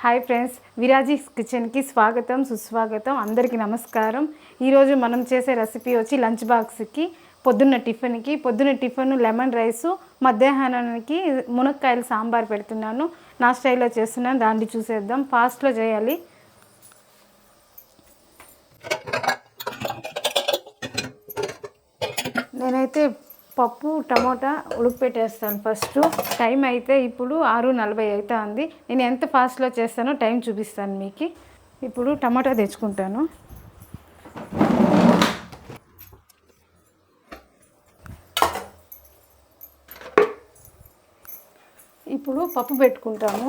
Hi friends, విరాజీస్ కిచెన్కి స్వాగతం సుస్వాగతం. అందరికీ నమస్కారం. ఈరోజు మనం చేసే రెసిపీ వచ్చి లంచ్ బాక్స్కి పొద్దున్న టిఫిన్ లెమన్ రైసు, మధ్యాహ్నానికి మునక్కాయలు సాంబార్ పెడుతున్నాను. నా స్టైల్లో చేస్తున్నాను, దాన్ని చూసేద్దాం. ఫాస్ట్లో చేయాలి. నేనైతే పప్పు టమోటా ఉడకపెట్టేస్తాను ఫస్ట్. టైం అయితే ఇప్పుడు 6:40 అవుతుంది. నేను ఎంత ఫాస్ట్లో చేస్తానో టైం చూపిస్తాను మీకు. ఇప్పుడు టమాటా తెచ్చుకుంటాను. ఇప్పుడు పప్పు పెట్టుకుంటాము.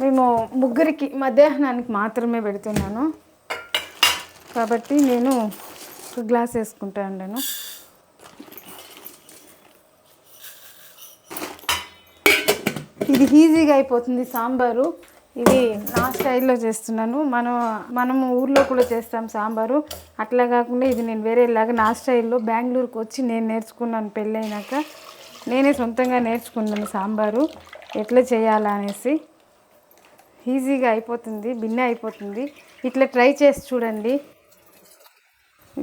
మేము ముగ్గురికి మధ్యాహ్నానికి మాత్రమే పెడుతున్నాను కాబట్టి నేను ఒక గ్లాస్ వేసుకుంటాను. ఇది ఈజీగా అయిపోతుంది సాంబారు. ఇది నా స్టైల్లో చేస్తున్నాను. మనము ఊర్లో కూడా చేస్తాం సాంబారు. అట్లా కాకుండా ఇది నేను వేరేలాగా నా స్టైల్లో బెంగళూరుకు వచ్చి నేను నేర్చుకున్నాను. పెళ్ళైనాక నేనే సొంతంగా నేర్చుకున్నాను సాంబారు ఎట్లా చేయాలా అనేసి. ఈజీగా అయిపోతుంది, భిన్న అయిపోతుంది. ఇట్లా ట్రై చేసి చూడండి.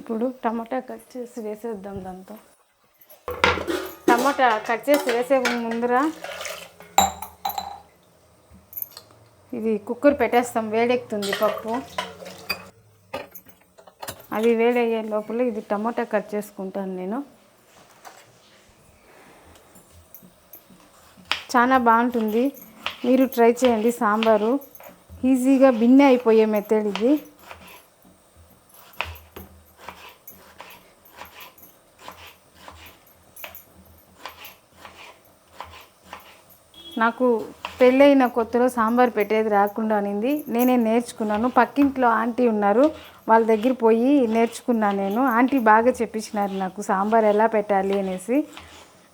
ఇప్పుడు టమాటా కట్ చేసి వేసేద్దాం. దాంతో టమాటా కట్ చేసి వేసే ముందర ఇది కుక్కర్ పెట్టేస్తాం. వేడెక్కుతుంది పప్పు. అది వేడయ్యే లోపల ఇది టమాటా కట్ చేసుకుంటాను నేను. చాలా బాగుంటుంది, మీరు ట్రై చేయండి. సాంబారు ఈజీగా భిన్న అయిపోయే మెథడ్ ఇది. నాకు పెళ్ళైన కొత్తలో సాంబార్ పెట్టేది రాకుండా అనింది. నేనే నేర్చుకున్నాను. పక్కింట్లో ఆంటీ ఉన్నారు, వాళ్ళ దగ్గర పోయి నేర్చుకున్నాను నేను. ఆంటీ బాగా చెప్పించినారు నాకు సాంబార్ ఎలా పెట్టాలి అనేసి.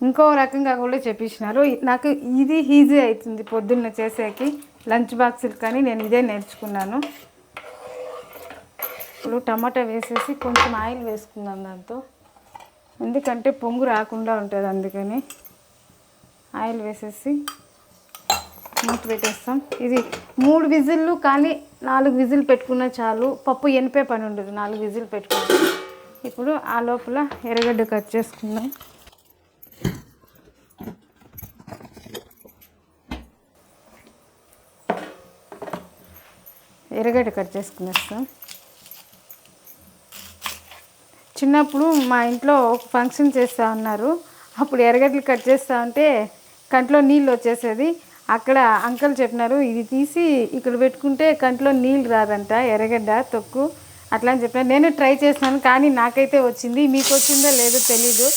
ఇంకో రకంగా కూడా చెప్పించినారు. నాకు ఇది ఈజీ అవుతుంది పొద్దున్న చేసేకి లంచ్ బాక్సులు, కానీ నేను ఇదే నేర్చుకున్నాను. ఇప్పుడు టమాటా వేసేసి కొంచెం ఆయిల్ వేసుకుందాం దాంతో, ఎందుకంటే పొంగు రాకుండా ఉంటుంది. అందుకని ఆయిల్ వేసేసి మూత పెట్టేస్తాం. ఇది 3 విజిల్లు కానీ 4 విజిల్ పెట్టుకున్నా చాలు. పప్పు ఎనిపే పని ఉండదు 4 విజిల్ పెట్టుకుంటాం. ఇప్పుడు ఆ లోపల ఎర్రగడ్డ కట్ చేసుకుందాం. ఎర్రగడ్డ కట్ చేసుకునేస్తాం. చిన్నప్పుడు మా ఇంట్లో ఒక ఫంక్షన్ చేస్తూ ఉన్నారు. అప్పుడు ఎర్రగడ్డలు కట్ చేస్తూ ఉంటే కంట్లో నీళ్ళు వచ్చేసేది. అక్కడ అంకుల్ చెప్పినారు, ఇది తీసి ఇక్కడ పెట్టుకుంటే కంట్లో నీళ్ళు రాదంట, ఎర్రగడ్డ తొక్కు అట్లా అని చెప్పినారు. నేను ట్రై చేసినాను, కానీ నాకైతే వచ్చింది. మీకు వచ్చిందో లేదో తెలీదు.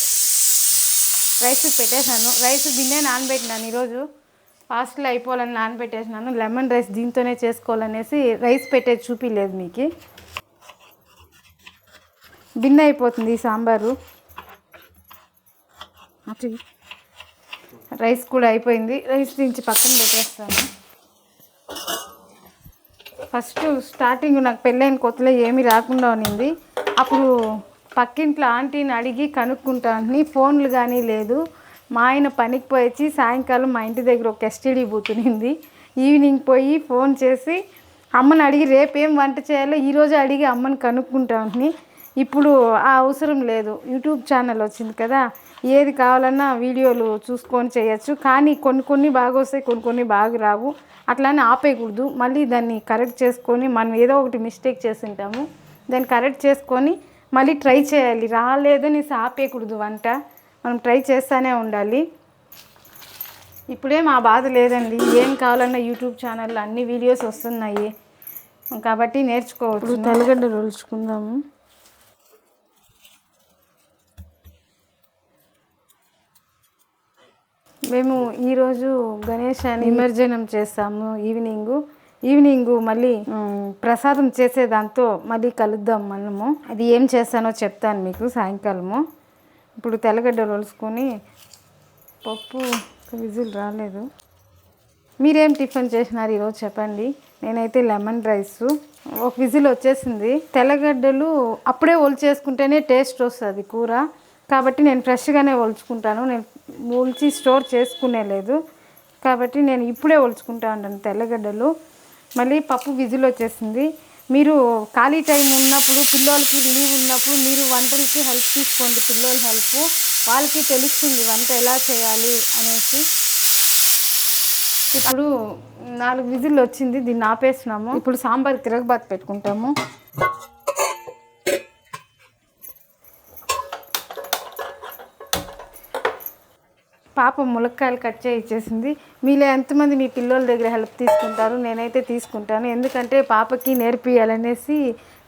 రైస్ పెట్టేసాను. రైస్ గిన్నె నానబెట్టినాను. ఈరోజు ఫాస్ట్లో అయిపోవాలని నానబెట్టేసినాను. లెమన్ రైస్ దీంతోనే చేసుకోవాలనేసి రైస్ పెట్టేది చూపించలేదు మీకు. భిన్న అయిపోతుంది ఈ సాంబారు. రైస్ కూడా అయిపోయింది. రైస్ దించి పక్కన పెట్టేస్తాను. ఫస్ట్ స్టార్టింగ్ నాకు పెళ్ళైన కొత్తలో ఏమీ రాకుండా ఉన్నింది. అప్పుడు పక్కింట్లో ఆంటీని అడిగి కనుక్కుంటాను. ఫోన్లు కానీ లేదు. మా ఆయన పనికి పోయి సాయంకాలం మా ఇంటి దగ్గర ఒక ఎస్టీడీ బూత్ ఉన్నింది. ఈవినింగ్ పోయి ఫోన్ చేసి అమ్మని అడిగి రేపేం వంట చేయాలో ఈరోజు అడిగి అమ్మని కనుక్కుంటాను. ఇప్పుడు ఆ అవసరం లేదు. యూట్యూబ్ ఛానల్ వచ్చింది కదా, ఏది కావాలన్నా వీడియోలు చూసుకొని చేయొచ్చు. కానీ కొన్ని బాగా వస్తాయి, కొన్ని బాగా రావు. అట్లానే ఆపేయకూడదు. మళ్ళీ దాన్ని కరెక్ట్ చేసుకొని, మనం ఏదో ఒకటి మిస్టేక్ చేసింటాము, దాన్ని కరెక్ట్ చేసుకొని మళ్ళీ ట్రై చేయాలి. రాలేదని ఆపేయకూడదు. వంట మనం ట్రై చేస్తూనే ఉండాలి. ఇప్పుడే మా బాధ లేదండి. ఏం కావాలన్నా యూట్యూబ్ ఛానల్లో అన్ని వీడియోస్ వస్తున్నాయి కాబట్టి నేర్చుకోవచ్చు. తెల్లగడ్డ రోల్చుకుందాము. మేము ఈరోజు గణేష్ నిమజ్జనం చేస్తాము. ఈవినింగ్ మళ్ళీ ప్రసాదం చేసేదాంతో మళ్ళీ కలుద్దాం మనము. అది ఏం చేస్తానో చెప్తాను మీకు సాయంకాలము. ఇప్పుడు తెల్లగడ్డ రోల్చుకొని, పప్పు విజిల్ రాలేదు. మీరేం టిఫిన్ చేసినారు ఈరోజు చెప్పండి. నేనైతే లెమన్ రైసు, ఒక విజిల్ వచ్చేసింది. తెల్లగడ్డలు అప్పుడే ఒలిచేసుకుంటేనే టేస్ట్ వస్తుంది కూర, కాబట్టి నేను ఫ్రెష్గానే ఒలుచుకుంటాను. నేను ఒలిచి స్టోర్ చేసుకునే లేదు కాబట్టి నేను ఇప్పుడే ఒలుచుకుంటా ఉంటాను తెల్లగడ్డలు. మళ్ళీ పప్పు విజిల్ వచ్చేసింది. మీరు ఖాళీ టైం ఉన్నప్పుడు, పిల్లలకి లీవ్ ఉన్నప్పుడు మీరు వంటలకి హెల్ప్ తీసుకోండి. పిల్లల హెల్ప్ వాళ్ళకి తెలుస్తుంది వంట ఎలా చేయాలి అనేసి. ఇప్పుడు 4 విజిల్ వచ్చింది, దీన్ని ఆపేస్తున్నాము. ఇప్పుడు సాంబార్ తిరగబాతు పెట్టుకుంటాము. పాప ములక్కాయలు కట్ చేసి ఇచ్చేసింది. మీలో ఎంతమంది మీ పిల్లల దగ్గర హెల్ప్ తీసుకుంటారు? నేనైతే తీసుకుంటాను, ఎందుకంటే పాపకి నేర్పియాలనేసి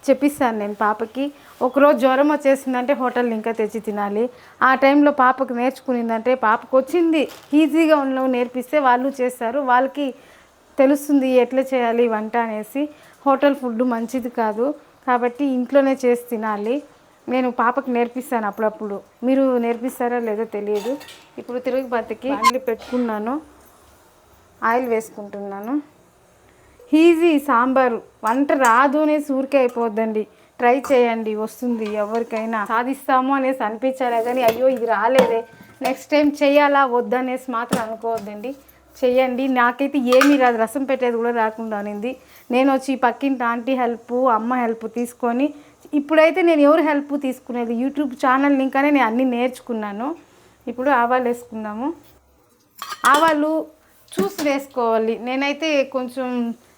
చెప్పిస్తాను నేను పాపకి. ఒకరోజు జ్వరం వచ్చేసిందంటే హోటల్ ఇంకా తెచ్చి తినాలి. ఆ టైంలో పాపకు నేర్చుకునిందంటే పాపకు వచ్చింది ఈజీగా ఉన్న నేర్పిస్తే వాళ్ళు చేస్తారు, వాళ్ళకి తెలుస్తుంది ఎట్లా చేయాలి వంట అనేసి. హోటల్ ఫుడ్ మంచిది కాదు కాబట్టి ఇంట్లోనే చేసి తినాలి. నేను పాపకు నేర్పిస్తాను అప్పుడప్పుడు, మీరు నేర్పిస్తారో లేదో తెలియదు. ఇప్పుడు తిరుగుబాతుకి అన్నీ పెట్టుకున్నాను, ఆయిల్ వేసుకుంటున్నాను. ఈజీ సాంబారు, వంట రాదు అనేసి ఊరికే అయిపోద్దండి. ట్రై చేయండి, వస్తుంది. ఎవరికైనా సాధిస్తాము అనేసి అనిపించాలే కానీ అయ్యో ఇది రాలేదే నెక్స్ట్ టైం చేయాలా వద్దనేసి మాత్రం అనుకోవద్దండి. చెయ్యండి. నాకైతే ఏమీ రాదు, రసం పెట్టేది కూడా రాకుండా అనింది. నేను వచ్చి పక్కింటి ఆంటీ హెల్ప్, అమ్మ హెల్ప్ తీసుకొని ఇప్పుడైతే నేను ఎవరు హెల్ప్ తీసుకునేది, యూట్యూబ్ ఛానల్ ఇంకానే నేను అన్నీ నేర్చుకున్నాను. ఇప్పుడు ఆవాలు వేసుకుందాము. ఆవాలు చూసి వేసుకోవాలి. నేనైతే కొంచెం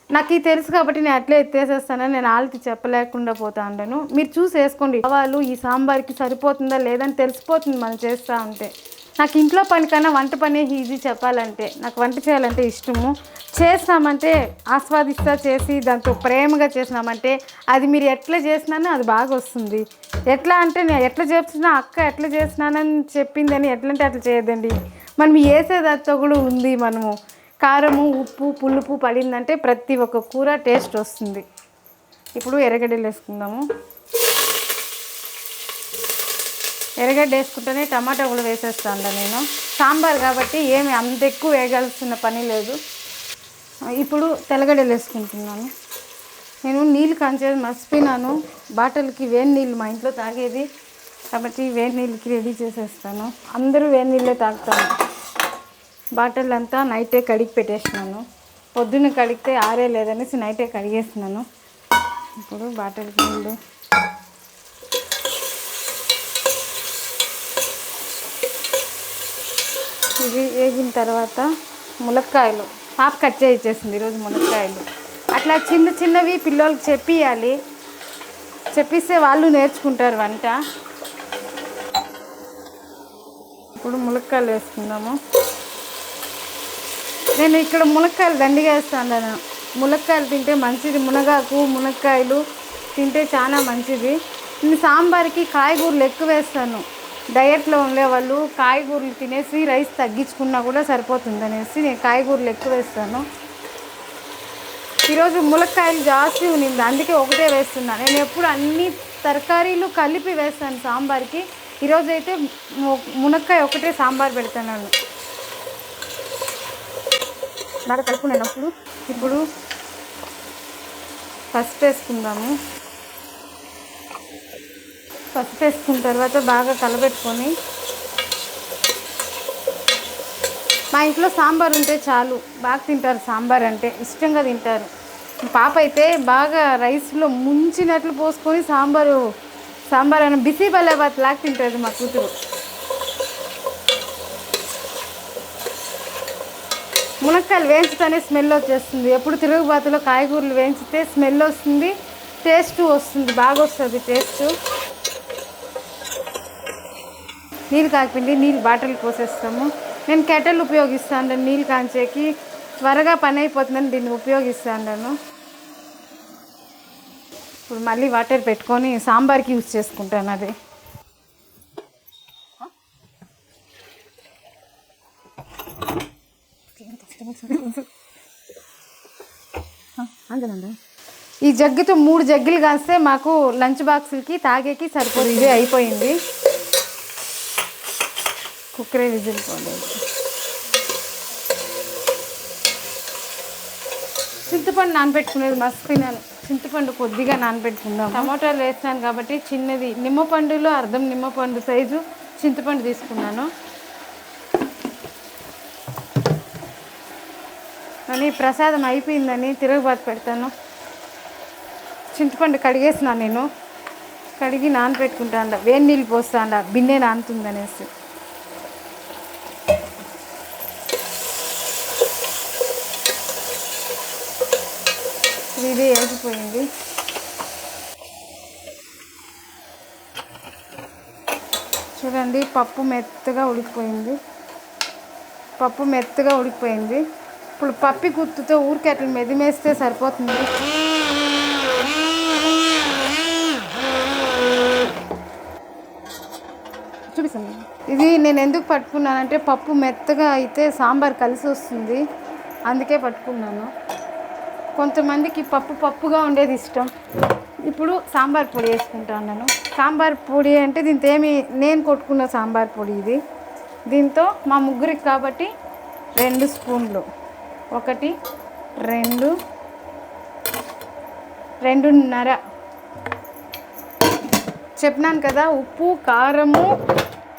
నాకు ఇది తెలుసు కాబట్టి నేను అట్లే ఎత్తేసేస్తానని నేను ఆల్తి చెప్పలేకుండా పోతా ఉంటాను. మీరు చూసి వేసుకోండి. ఆవాలు ఈ సాంబార్కి సరిపోతుందా లేదని తెలిసిపోతుంది మనం చేస్తూ ఉంటే. నాకు ఇంట్లో పని కన్నా వంట పనే ఈజీ చెప్పాలంటే. నాకు వంట చేయాలంటే ఇష్టము. చేసినామంటే ఆస్వాదిస్తా చేసి దాంతో ప్రేమగా చేసినామంటే అది మీరు ఎట్లా చేసినానో అది బాగా వస్తుంది. ఎట్లా అంటే నేను ఎట్లా చేస్తున్నా అక్క ఎట్లా చేసినానని చెప్పిందని ఎట్లంటే అట్లా చేయదండి. మనం వేసేదాంతో కూడా ఉంది. మనము కారము, ఉప్పు, పులుపు పడిందంటే ప్రతి ఒక్క కూర టేస్ట్ వస్తుంది. ఇప్పుడు ఎర్రగడ్డలు వేసుకుందాము. ఎర్రగడ్డ వేసుకుంటేనే టమాటా కూడా వేసేస్తాను నేను. సాంబార్ కాబట్టి ఏమి అంత ఎక్కువ వేయాల్సిన పని లేదు. ఇప్పుడు తెల్లగడ్డలు వేసుకుంటున్నాను. నేను నీళ్ళు కాంచేది మర్చిపోయినాను. బాటిల్కి వేడి నీళ్ళు మా ఇంట్లో తాగేది కాబట్టి వేడి నీళ్ళకి రెడీ చేసేస్తాను. అందరూ వేడి నీళ్ళే తాగుతాను. బాటిల్ అంతా నైటే కడిగి పెట్టేసినాను. పొద్దున్న కడిగితే ఆరే లేదనేసి నైటే కడిగేస్తున్నాను. ఇప్పుడు బాటిల్కి నీళ్ళు, ఇవి వేగిన తర్వాత ములక్కాయలు పాప కట్ చేసి ఇచ్చేసింది ఈరోజు ములక్కాయలు. అట్లా చిన్న చిన్నవి పిల్లలకి చెప్పియాలి, చెప్పిస్తే వాళ్ళు నేర్చుకుంటారు వంట. ఇప్పుడు ములక్కాయలు వేసుకుందాము. నేను ఇక్కడ ములక్కాయలు దండిగా వేస్తాను. ములక్కాయలు తింటే మంచిది, మునగాకు మునక్కాయలు తింటే చాలా మంచిది. నేను సాంబార్కి కాయగూరలు ఎక్కువ వేస్తాను. డయట్లో ఉండేవాళ్ళు కాయగూరలు తినేసి రైస్ తగ్గించుకున్నా కూడా సరిపోతుంది అనేసి నేను కాయగూరలు ఎక్కువ వేస్తాను. ఈరోజు ములక్కాయలు జాస్తి ఉన్నింది అందుకే ఒకటే వేస్తున్నాను. నేను ఎప్పుడు అన్ని తరకారీలు కలిపి వేస్తాను సాంబార్కి. ఈరోజు అయితే మునక్కాయ ఒకటే సాంబార్ పెడతాను. బాగా కలుపుకునేటప్పుడు ఇప్పుడు పసుపు వేసుకుందాము. పసుపు వేసుకున్న తర్వాత బాగా కలబెట్టుకొని, మా ఇంట్లో సాంబార్ ఉంటే చాలు, బాగా తింటారు. సాంబార్ అంటే ఇష్టంగా తింటారు. పాప అయితే బాగా రైస్లో ముంచినట్లు పోసుకొని సాంబార్ అని బిసి బలేబాత్ లాగా తింటుంది మా కూతురు. మునక్కాయలు వేయించితేనే స్మెల్ వచ్చేస్తుంది. ఎప్పుడు తిరుగుబాతులో కాయగూరలు వేయించితే స్మెల్ వస్తుంది, టేస్ట్ వస్తుంది, బాగా వస్తుంది టేస్ట్. నీళ్ళు కాకపోయింది, నీళ్ళు బాటిల్ పోసేస్తాము. నేను కెటల్ ఉపయోగిస్తాను నీళ్ళు కాంచేకి, త్వరగా పని అయిపోతుందని దీన్ని ఉపయోగిస్తాను. ఇప్పుడు మళ్ళీ వాటర్ పెట్టుకొని సాంబార్కి యూజ్ చేసుకుంటాను. అది ఈ జగ్గుతో 3 జగ్గులు కాస్తే మాకు లంచ్ బాక్సులకి తాగేకి సరిపోదు. ఇదే అయిపోయింది. కుక్కరే విజిల్ పోలేదు. చింతపండు నానబెట్టుకునేది మర్చిపోయినాను. చింతపండు కొద్దిగా నానబెట్టుకుందాం. టమాటాలు వేసినాను కాబట్టి చిన్నది నిమ్మపండులో అర్ధం నిమ్మపండు సైజు చింతపండు తీసుకున్నాను. అని ప్రసాదం అయిపోయిందని తిరగబాటు పెడతాను. చింతపండు కడిగేసిన నేను, కడిగి నానబెట్టుకుంటాను. వేడి నీళ్ళు పోస్తాను, బిన్నె నానుతుందనేసి. ఇది వేగిపోయింది. చూడండి, పప్పు మెత్తగా ఉడికిపోయింది. ఇప్పుడు పప్పి గుత్తుతో ఊరికి అట్లా మెదిమేస్తే సరిపోతుంది. చూపిస్తాను. ఇది నేను ఎందుకు పట్టుకున్నానంటే పప్పు మెత్తగా అయితే సాంబార్ కలిసి వస్తుంది, అందుకే పట్టుకున్నాను. కొంతమందికి పప్పుగా ఉండేది ఇష్టం. ఇప్పుడు సాంబార్ పొడి వేసుకుంటాను. సాంబార్ పొడి అంటే దీంతో నేను కొట్టుకున్న సాంబార్ పొడి ఇది. దీంతో మా ముగ్గురికి కాబట్టి 2 స్పూన్లు, 1 2 2.5 చెప్పినాను కదా. ఉప్పు కారము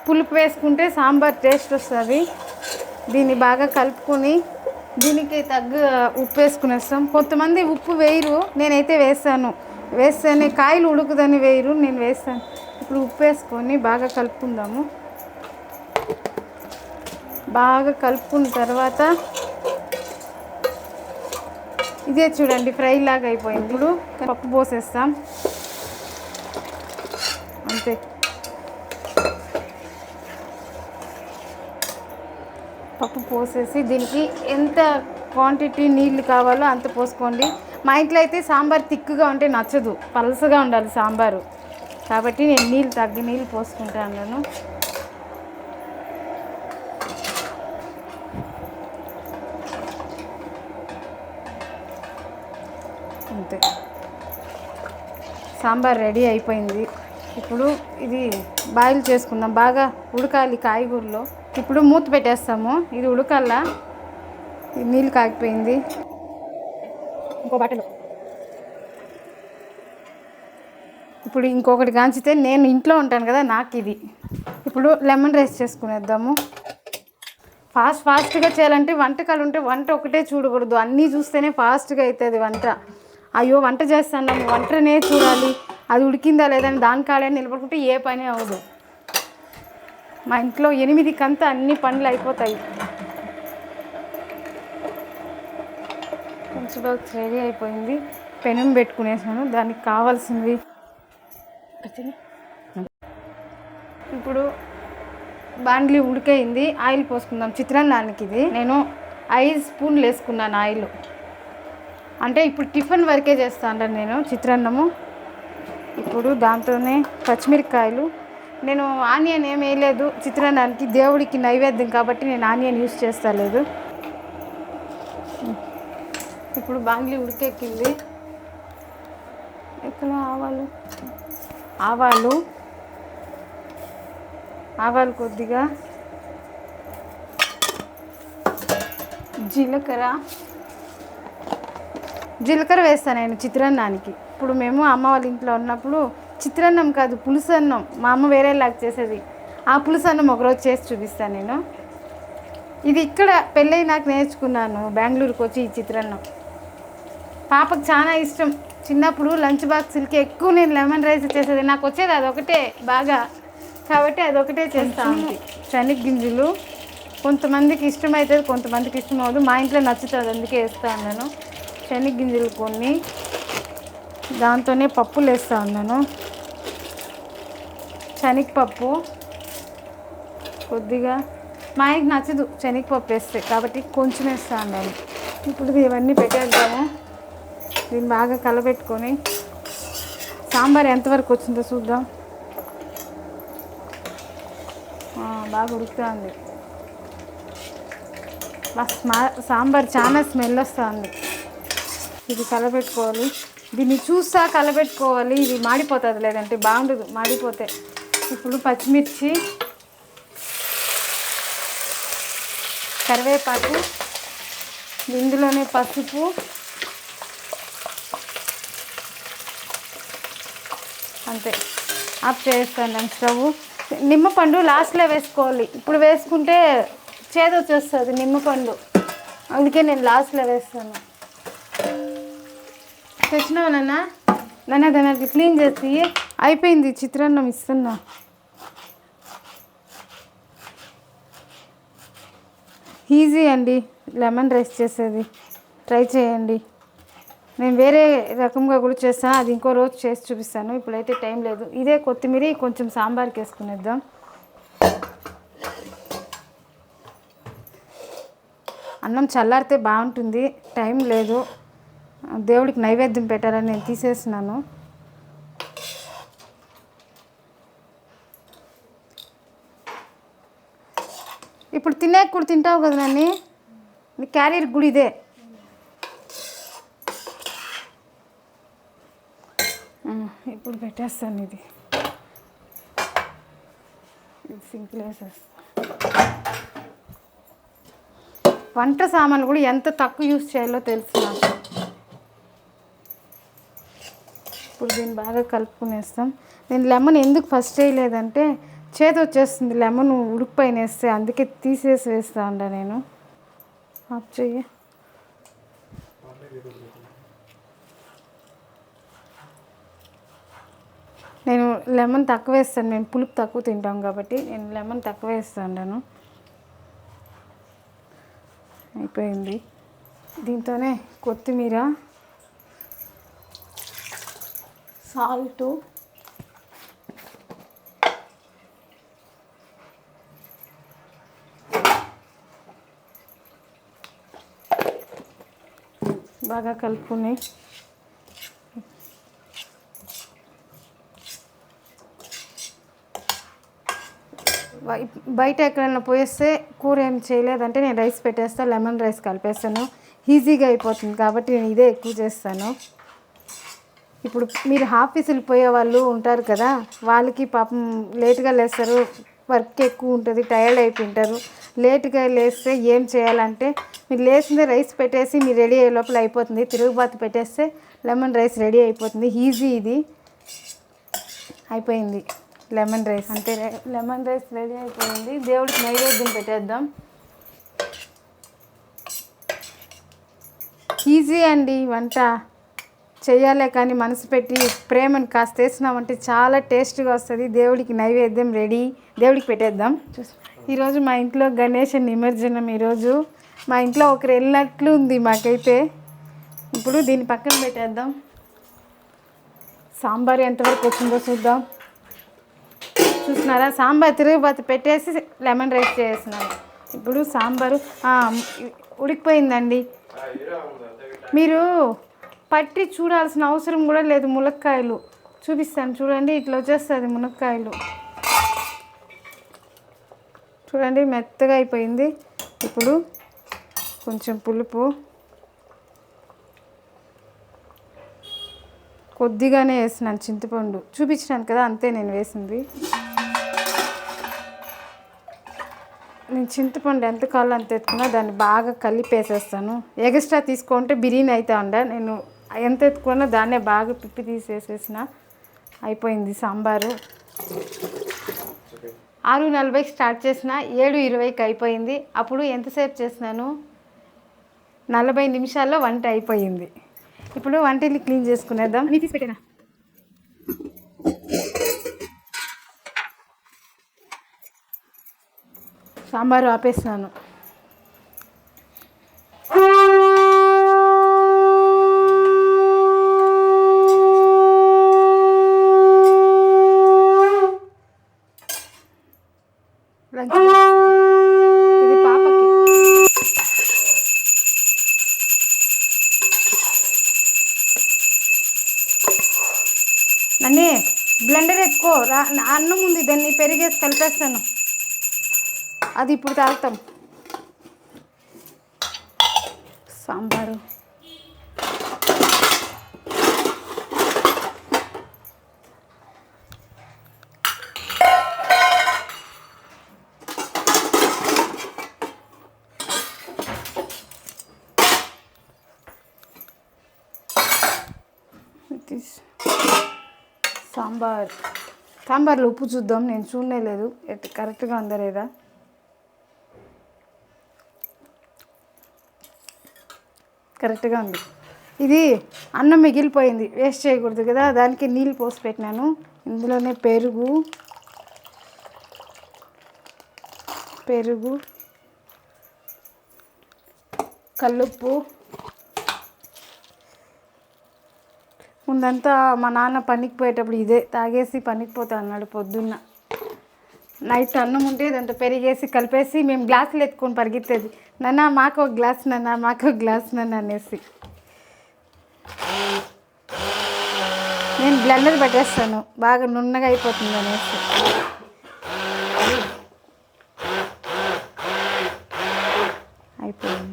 పులుపు వేసుకుంటే సాంబార్ టేస్ట్ వస్తుంది. దీన్ని బాగా కలుపుకొని దీనికి తగ్గ ఉప్పు వేసుకునేస్తాం. కొంతమంది ఉప్పు వేయరు, నేనైతే వేస్తేనే కాయలు ఉడుకుదని వేయరు, నేను వేస్తాను. ఇప్పుడు ఉప్పు వేసుకొని బాగా కలుపుకుందాము. బాగా కలుపుకున్న తర్వాత ఇదే చూడండి ఫ్రై లాగా అయిపోయింది. ఇప్పుడు పప్పు పోసేస్తాం అంతే. పప్పు పోసేసి దీనికి ఎంత క్వాంటిటీ నీళ్ళు కావాలో అంత పోసుకోండి. మా ఇంట్లో అయితే సాంబార్ తిక్కుగా ఉంటే నచ్చదు, పలసగా ఉండాలి సాంబారు. కాబట్టి నేను తగ్గి నీళ్ళు పోసుకుంటాను. అంతే, సాంబార్ రెడీ అయిపోయింది. ఇప్పుడు ఇది బాయిల్ చేసుకుందాం. బాగా ఉడకాలి కాయగూరలో. ఇప్పుడు మూత పెట్టేస్తాము, ఇది ఉడకాల. నీళ్ళు కాగిపోయింది. ఇంకో బట్టలు ఇప్పుడు ఇంకొకటి కాంచితే, నేను ఇంట్లో ఉంటాను కదా, నాకు ఇది. ఇప్పుడు లెమన్ రైస్ చేసుకునేద్దాము. ఫాస్ట్గా చేయాలంటే వంటకాలు ఉంటే వంట ఒకటే చూడకూడదు, అన్నీ చూస్తేనే ఫాస్ట్గా అవుతుంది వంట. అయ్యో వంట చేస్తున్నాము, వంటనే చూడాలి, అది ఉడికిందా లేదని దాని కాడని నిలబడుకుంటే ఏ పని అవ్వదు. మా ఇంట్లో 8 అన్ని పనులు అయిపోతాయి. కొంచెం రెడీ అయిపోయింది. పెనం పెట్టుకునేసాను, దానికి కావాల్సినవి. ఇప్పుడు బాండ్లీ ఉడికైంది, ఆయిల్ పోసుకుందాం. చిత్రాన్నానికి ఇది నేను 5 స్పూన్లు వేసుకున్నాను ఆయిల్. అంటే ఇప్పుడు టిఫిన్ వరకే చేస్తాను నేను చిత్రాన్నము. ఇప్పుడు దాంతోనే పచ్చిమిరపకాయలు, నేను ఆనియన్ ఏం వేయలేదు చిత్రాన్నానికి, దేవుడికి నైవేద్యం కాబట్టి నేను ఆనియన్ యూస్ చేస్తలేదు. ఇప్పుడు బాండ్లీ ఉడికెక్కింది. ఎక్కడ ఆవాలు కొద్దిగా, జీలకర్ర వేస్తాను నేను చిత్రాన్నానికి. ఇప్పుడు మేము అమ్మ వాళ్ళ ఇంట్లో ఉన్నప్పుడు చిత్రాన్నం కాదు పులుసన్నం, మా అమ్మ వేరేలాగా చేసేది. ఆ పులుసన్నం ఒకరోజు చేసి చూపిస్తాను నేను. ఇది ఇక్కడ పెళ్ళై నాకు నేర్చుకున్నాను, బెంగళూరుకి వచ్చి ఈ చిత్రాన్నం. పాపకు చాలా ఇష్టం. చిన్నప్పుడు లంచ్ బాక్సులకి ఎక్కువ నేను లెమన్ రైస్ చేసేది, నాకు వచ్చేది అదొకటే బాగా, కాబట్టి అదొకటే చేస్తాను. శనగగింజలు కొంతమందికి ఇష్టమవుతుంది, కొంతమందికి ఇష్టం అవ్వదు. మా ఇంట్లో నచ్చుతుంది, అందుకే వేస్తాను నేను. శనగగింజలు కొన్ని, దాంతోనే పప్పులు వేస్తూ ఉన్నాను. శనగపప్పు కొద్దిగా, మా ఆయనకి నచ్చదు శనగపప్పు వేస్తే, కాబట్టి కొంచెం వేస్తూ ఉన్నాను. ఇప్పుడు ఇవన్నీ పెట్టేద్దాము. దీన్ని బాగా కలబెట్టుకొని సాంబార్ ఎంతవరకు వచ్చిందో చూద్దాం. బాగా ఉడుకుతుంది. సాంబార్ చాలా స్మెల్ వస్తుంది. ఇది కలబెట్టుకోవాలి, దీన్ని చూస్తా కలబెట్టుకోవాలి. ఇది మాడిపోతుంది, లేదంటే బాగుండదు మాడిపోతే. ఇప్పుడు పచ్చిమిర్చి, కరివేపాకు, ఇందులోనే పసుపు, అంతే. ఆఫ్ చేస్తాను స్టవ్. నిమ్మపండు లాస్ట్లో వేసుకోవాలి, ఇప్పుడు వేసుకుంటే చేదు వచ్చేస్తుంది నిమ్మపండు. అందుకే నేను లాస్ట్లో వేస్తాను. తెచ్చినావు నాన్న దాన్ని క్లీన్ చేసి అయిపోయింది. చిత్రాన్నం ఇస్తున్నా. ఈజీ అండి లెమన్ రైస్ చేసేది, ట్రై చేయండి. నేను వేరే రకంగా కూడా చేస్తాను, అది ఇంకో రోజు చేసి చూపిస్తాను. ఇప్పుడైతే టైం లేదు. ఇదే కొత్తిమీర కొంచెం సాంబార్కి వేసుకునేద్దాం. అన్నం చల్లారితే బాగుంటుంది, టైం లేదు. దేవుడికి నైవేద్యం పెట్టాలని నేను తీసేస్తున్నాను. ఇప్పుడు తినే కూడా తింటావు కదా నన్ను, నీ క్యారియర్ కూడా ఇదే. ఇప్పుడు పెట్టేస్తాను. ఇది సింపుల్ వేసేస్తాను. వంట సామాన్లు కూడా ఎంత తక్కువ యూస్ చేయాలో తెలుసు నాకు. ఇప్పుడు దీన్ని బాగా కలుపుకునేస్తాం. నేను లెమన్ ఎందుకు ఫస్ట్ వేయలేదంటే చేతి వచ్చేస్తుంది లెమన్ ఉడికిపోయిన వేస్తే, అందుకే తీసేసి వేస్తా ఉండ నేను. ఆఫ్ చెయ్యి. నేను లెమన్ తక్కువ వేస్తాను, నేను పులుపు తక్కువ తింటాం కాబట్టి నేను లెమన్ తక్కువ వేస్తాను. అయిపోయింది. దీంతోనే కొత్తిమీర, సాల్టు, బాగా కలుపుకొని బయట ఎక్కడైనా పోయేస్తే కూర ఏం చేయలేదంటే నేను రైస్ పెట్టేస్తాను, లెమన్ రైస్ కలిపేస్తాను. ఈజీగా అయిపోతుంది కాబట్టి నేను ఇదే ఎక్కువ చేస్తాను. ఇప్పుడు మీరు ఆఫీసులు పోయే వాళ్ళు ఉంటారు కదా, వాళ్ళకి పాపం లేట్గా లేస్తారు, వర్క్ ఎక్కువ ఉంటుంది, టైర్డ్ అయిపోయింటారు. లేట్గా లేస్తే ఏం చేయాలంటే మీరు లేచిందే రైస్ పెట్టేసి మీరు రెడీ అయ్యే లోపల అయిపోతుంది. తిరుగుబాతు పెట్టేస్తే లెమన్ రైస్ రెడీ అయిపోతుంది. ఈజీ ఇది. అయిపోయింది లెమన్ రైస్. అంతే, లెమన్ రైస్ రెడీ అయిపోయింది. దేవుడికి నైవేద్యం పెట్టేద్దాం. ఈజీ అండి వంట. చెయ్యాలే కానీ మనసు పెట్టి ప్రేమను కాస్త వేసినామంటే చాలా టేస్ట్గా వస్తుంది. దేవుడికి నైవేద్యం రెడీ, దేవుడికి పెట్టేద్దాం. ఈరోజు మా ఇంట్లో గణేష నిమజ్జనం. ఈరోజు మా ఇంట్లో ఒకరు వెళ్ళినట్లు ఉంది మాకైతే. ఇప్పుడు దీన్ని పక్కన పెట్టేద్దాం. సాంబార్ ఎంతవరకు వచ్చిందో చూద్దాం. చూస్తున్నారా, సాంబార్ తిరుగుబాతు పెట్టేసి లెమన్ రైస్ చేస్తున్నాను. ఇప్పుడు సాంబారు ఉడికిపోయిందండి. మీరు పట్టి చూడాల్సిన అవసరం కూడా లేదు. మునక్కాయలు చూపిస్తాను చూడండి, ఇట్లా వచ్చేస్తుంది మునక్కాయలు. చూడండి మెత్తగా అయిపోయింది. ఇప్పుడు కొంచెం పులుపు, కొద్దిగానే వేసినాను చింతపండు, చూపించినాను కదా అంతే నేను వేసింది. నేను చింతపండు ఎంత కావాలో అంత ఎత్తుకున్నా, దాన్ని బాగా కలిపేసేస్తాను. ఎక్స్ట్రా తీసుకుంటే బిర్యానీ అయితే నేను ఎంత ఎత్తుకున్నా దాన్నే బాగా పిప్పి తీసేసేసిన. అయిపోయింది సాంబారు. 6:40కి స్టార్ట్ చేసిన, 7:20కి అయిపోయింది. అప్పుడు ఎంతసేపు చేసినాను, 40 నిమిషాల్లో వంట అయిపోయింది. ఇప్పుడు వంటిని క్లీన్ చేసుకునేద్దాం. నీ తీసి పెట్టేనా. సాంబారు ఆపేస్తున్నాను. ఇది పాపకి. నన్ను బ్లెండర్ ఎత్తుకో రా, అన్నం ఉంది దాన్ని పెరిగేసి కలిపేస్తాను. అది ఇప్పుడు తాగుతాం. సాంబారు సాంబార్లో ఉప్పు చూద్దాం. నేను చూడనే లేదు కరెక్ట్గా ఉందా లేదా. కరెక్ట్గా ఉంది. ఇది అన్నం మిగిలిపోయింది, వేస్ట్ చేయకూడదు కదా, దానికి నీళ్ళు పోసి పెట్టినాను. ఇందులోనే పెరుగు, కల్లుప్పు. ముందంతా మా నాన్న పనికి పోయేటప్పుడు ఇదే తాగేసి పనికి పోతా అన్నాడు. పొద్దున్న నైట్ అన్నం ఉంటే దాంట్లో పెరిగేసి కలిపేసి మేము గ్లాసులు ఎత్తుకొని పరిగెత్తేది, నాన్న మాకు ఒక గ్లాస్, నాన్న మాకు ఒక గ్లాస్ నాన్న అనేసి. నేను బ్లెండర్ పెట్టేస్తాను, బాగా నున్నగా అయిపోతుంది అనేసి. అయిపోయింది.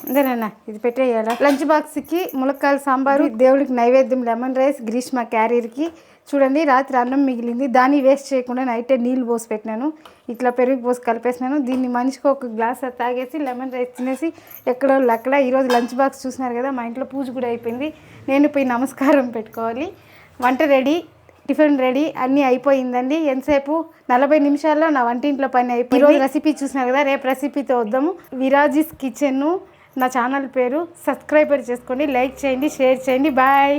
అంతేనన్నా, ఇది పెట్టేయాలా. లంచ్ బాక్స్కి ములక్కాయల సాంబారు, దేవుడికి నైవేద్యం లెమన్ రైస్, గ్రీష్మ క్యారీర్కి. చూడండి, రాత్రి అన్నం మిగిలింది, దాన్ని వేస్ట్ చేయకుండా నైటే నీళ్ళు పోసి పెట్టినాను. ఇట్లా పెరుగు పోసి కలిపేసినాను. దీన్ని మనిషికి ఒక గ్లాస్ తాగేసి లెమన్ రైస్ తినేసి ఎక్కడో అక్కడ. ఈరోజు లంచ్ బాక్స్ చూసినారు కదా, మా ఇంట్లో పూజ కూడా అయిపోయింది. నేను పోయి నమస్కారం పెట్టుకోవాలి. వంట రెడీ, టిఫిన్ రెడీ, అన్నీ అయిపోయిందండి. ఎంతసేపు 40 నిమిషాల్లో నా వంటింట్లో పని అయిపోయింది. ఈరోజు రెసిపీ చూసినారు కదా, రేపు రెసిపీతో వద్దాము. విరాజీస్ కిచెన్ నా ఛానల్ పేరు. సబ్స్క్రైబర్ చేసుకోండి, లైక్ చేయండి, షేర్ చేయండి. బాయ్.